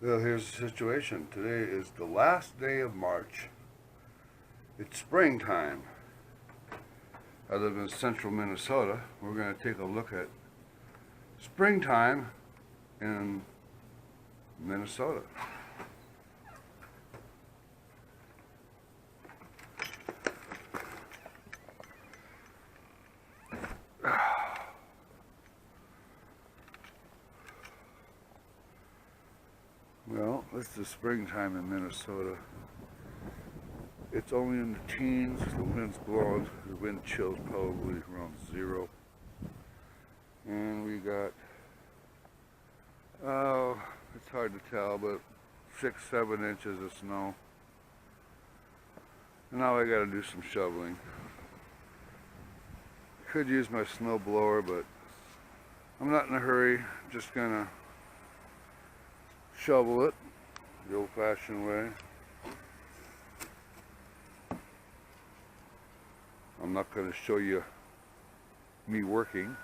Well, here's the situation. Today is the last day of March. It's springtime. I live in central Minnesota. We're going to take a look at springtime in Minnesota. Well, it's the springtime in Minnesota. It's only in the teens, the wind's blowing, the wind chill's probably around 0. And we got, it's hard to tell, but 6-7 inches of snow. And now I gotta do some shoveling. Could use my snow blower, but I'm not in a hurry. Just gonna shovel it the old-fashioned way. I'm not going to show you me working.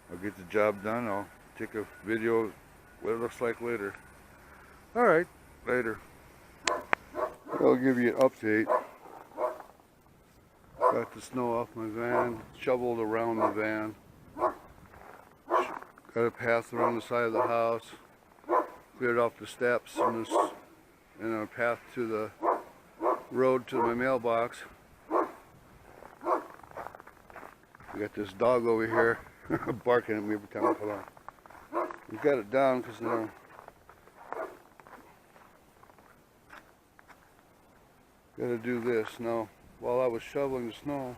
I'll get the job done. I'll take a video of what it looks like later. Alright, later. I'll give you an update. Got the snow off my van, shoveled around the van. Got a path around the side of the house. Cleared off the steps and a path to the road to my mailbox. We got this dog over here barking at me every time I come on. We got it down because now got to do this. Now, while I was shoveling the snow,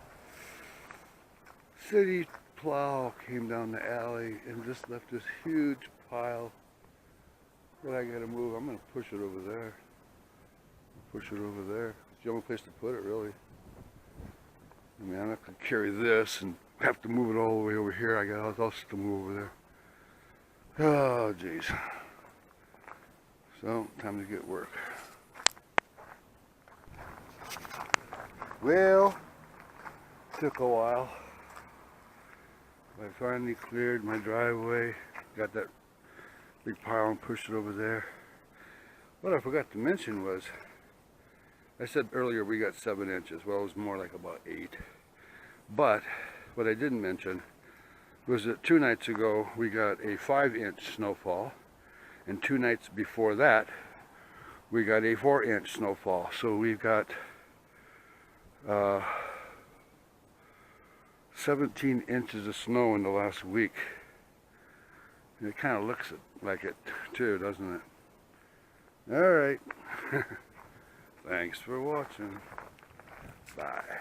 city plow came down the alley and just left this huge pile that I gotta move. I'm gonna push it over there. Push it over there. It's the only place to put it, really. I mean, I'm not gonna carry this and have to move it all the way over here. I got all else to move over there. Oh, jeez. So, time to get work. Well, took a while. I finally cleared my driveway. Got that big pile and pushed it over there. What I forgot to mention was, I said earlier we got 7 inches. Well, it was more like about 8. But what I didn't mention was that 2 nights ago we got a 5-inch snowfall, and 2 nights before that we got a 4-inch snowfall. So we've got 17 inches of snow in the last week. And it kind of looks like it too, doesn't it? Alright. Thanks for watching. Bye.